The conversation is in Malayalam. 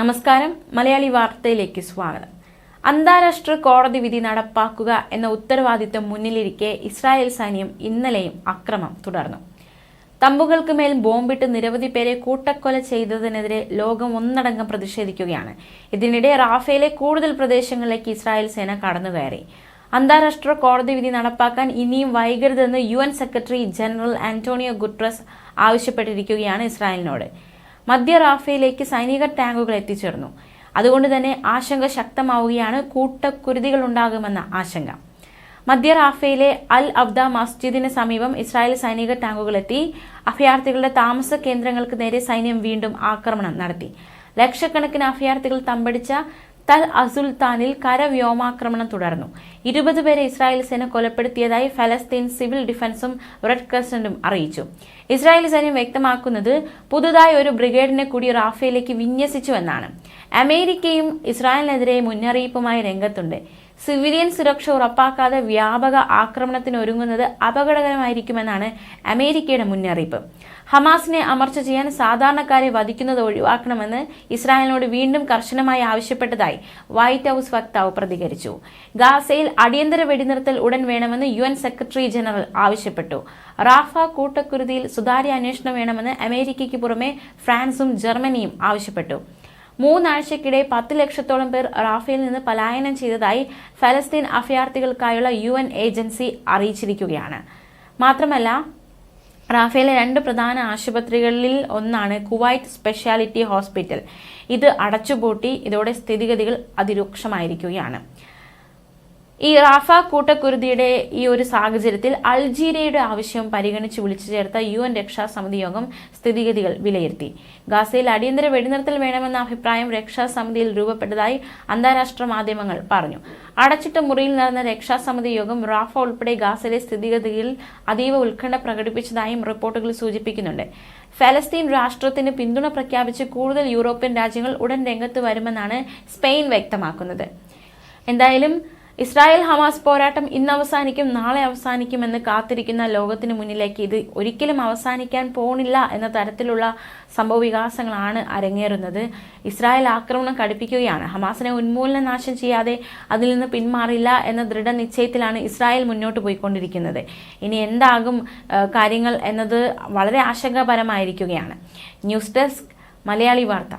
നമസ്കാരം. മലയാളി വാർത്തയിലേക്ക് സ്വാഗതം. അന്താരാഷ്ട്ര കോടതി വിധി നടപ്പാക്കുക എന്ന ഉത്തരവാദിത്തം മുന്നിലിരിക്കെ ഇസ്രായേൽ സൈന്യം ഇന്നലെയും അക്രമം തുടർന്നു. തമ്പുകൾക്ക് മേൽ ബോംബിട്ട് നിരവധി പേരെ കൂട്ടക്കൊല ചെയ്തതിനെതിരെ ലോകം ഒന്നടങ്കം പ്രതിഷേധിക്കുകയാണ്. ഇതിനിടെ റാഫേലെ കൂടുതൽ പ്രദേശങ്ങളിലേക്ക് ഇസ്രായേൽ സേന കടന്നുകയറി. അന്താരാഷ്ട്ര കോടതി വിധി നടപ്പാക്കാൻ ഇനിയും വൈകരുതെന്ന് UN secretary general Antonio Guterres ആവശ്യപ്പെട്ടിരിക്കുകയാണ് ഇസ്രായേലിനോട്. മധ്യ റാഫയിലേക്ക് സൈനിക ടാങ്കുകൾ എത്തിച്ചേർന്നു. അതുകൊണ്ട് തന്നെ ആശങ്ക ശക്തമാവുകയാണ്. കൂട്ടക്കുരുതികൾ ഉണ്ടാകുമെന്ന ആശങ്ക. മധ്യ റാഫയിലെ അൽ അബ്ദ മസ്ജിദിന് സമീപം ഇസ്രായേൽ സൈനിക ടാങ്കുകൾ എത്തി. അഭയാർത്ഥികളുടെ താമസ കേന്ദ്രങ്ങൾക്ക് നേരെ സൈന്യം വീണ്ടും ആക്രമണം നടത്തി. ലക്ഷക്കണക്കിന് അഭയാർത്ഥികൾ തമ്പടിച്ച തൽ അസുൽത്താനിൽ കരവ്യോമാക്രമണം തുടർന്നു. 20 പേരെ ഇസ്രായേൽ സേന കൊലപ്പെടുത്തിയതായി ഫലസ്തീൻ സിവിൽ ഡിഫൻസും റെഡ് ക്രസന്റും അറിയിച്ചു. ഇസ്രായേൽ സൈന്യം വ്യക്തമാക്കുന്നത് പുതുതായി ഒരു ബ്രിഗേഡിനെ കൂടി റാഫയിലേക്ക് വിന്യസിച്ചുവെന്നാണ്. അമേരിക്കയും ഇസ്രായേലിനെതിരെ മുന്നറിയിപ്പുമായി രംഗത്തുണ്ട്. സിവിലിയൻ സുരക്ഷ ഉറപ്പാക്കാതെ വ്യാപക ആക്രമണത്തിനൊരുങ്ങുന്നത് അപകടകരമായിരിക്കുമെന്നാണ് അമേരിക്കയുടെ മുന്നറിയിപ്പ്. ഹമാസിനെ അമർച്ച ചെയ്യാൻ സാധാരണക്കാരെ വധിക്കുന്നത് ഒഴിവാക്കണമെന്ന് ഇസ്രായേലിനോട് വീണ്ടും കർശനമായി ആവശ്യപ്പെട്ടതായി വൈറ്റ് ഹൌസ് വക്താവ് പ്രതികരിച്ചു. ഗാസയിൽ അടിയന്തര വെടിനിർത്തൽ ഉടൻ വേണമെന്ന് UN സെക്രട്ടറി ജനറൽ ആവശ്യപ്പെട്ടു. റാഫ കൂട്ടക്കുരുതിയിൽ സുതാര്യ അന്വേഷണം വേണമെന്ന് അമേരിക്കയ്ക്ക് പുറമെ ഫ്രാൻസും ജർമ്മനിയും ആവശ്യപ്പെട്ടു. 3 ആഴ്ചക്കിടെ 10 ലക്ഷത്തോളം പേർ റാഫയിൽ നിന്ന് പലായനം ചെയ്തതായി ഫലസ്തീൻ അഭയാർത്ഥികൾക്കായുള്ള UN ഏജൻസി അറിയിച്ചിരിക്കുകയാണ്. മാത്രമല്ല, റാഫയിലെ 2 പ്രധാന ആശുപത്രികളിൽ ഒന്നാണ് കുവൈറ്റ് സ്പെഷ്യാലിറ്റി ഹോസ്പിറ്റൽ. ഇത് അടച്ചുപൂട്ടി. ഇതോടെ സ്ഥിതിഗതികൾ അതിരൂക്ഷമായിരിക്കുകയാണ്. ഈ റാഫ കൂട്ടക്കുരുതിയുടെ ഈ ഒരു സാഹചര്യത്തിൽ അൾജീരിയയുടെ ആവശ്യം പരിഗണിച്ച് വിളിച്ചു ചേർത്ത UN രക്ഷാസമിതി യോഗം സ്ഥിതിഗതികൾ വിലയിരുത്തി. ഗാസയിൽ അടിയന്തര വെടിനിർത്തൽ വേണമെന്ന അഭിപ്രായം രക്ഷാസമിതിയിൽ രൂപപ്പെട്ടതായി അന്താരാഷ്ട്ര മാധ്യമങ്ങൾ പറഞ്ഞു. അടച്ചിട്ട മുറിയിൽ നടന്ന രക്ഷാസമിതി യോഗം റാഫ ഉൾപ്പെടെ ഗാസയിലെ സ്ഥിതിഗതിയിൽ അതീവ ഉത്കണ്ഠ പ്രകടിപ്പിച്ചതായും റിപ്പോർട്ടുകൾ സൂചിപ്പിക്കുന്നുണ്ട്. ഫലസ്തീൻ രാഷ്ട്രത്തിന് പിന്തുണ പ്രഖ്യാപിച്ച് കൂടുതൽ യൂറോപ്യൻ രാജ്യങ്ങൾ ഉടൻ രംഗത്ത് വരുമെന്നാണ് സ്പെയിൻ വ്യക്തമാക്കുന്നത്. എന്തായാലും ഇസ്രായേൽ ഹമാസ് പോരാട്ടം ഇന്ന് അവസാനിക്കും, നാളെ അവസാനിക്കുമെന്ന് കാത്തിരിക്കുന്ന ലോകത്തിന് മുന്നിലേക്ക് ഇത് ഒരിക്കലും അവസാനിക്കാൻ പോണില്ല എന്ന തരത്തിലുള്ള സംഭവ വികാസങ്ങളാണ് അരങ്ങേറുന്നത്. ഇസ്രായേൽ ആക്രമണം കടുപ്പിക്കുകയാണ്. ഹമാസിനെ ഉന്മൂലന നാശം ചെയ്യാതെ അതിൽ നിന്ന് പിന്മാറില്ല എന്ന ദൃഢനിശ്ചയത്തിലാണ് ഇസ്രായേൽ മുന്നോട്ട് പോയിക്കൊണ്ടിരിക്കുന്നത്. ഇനി എന്താകും കാര്യങ്ങൾ എന്നത് വളരെ ആശങ്കാപരമായിരിക്കുകയാണ്. ന്യൂസ് ഡെസ്ക് മലയാളി വാർത്ത.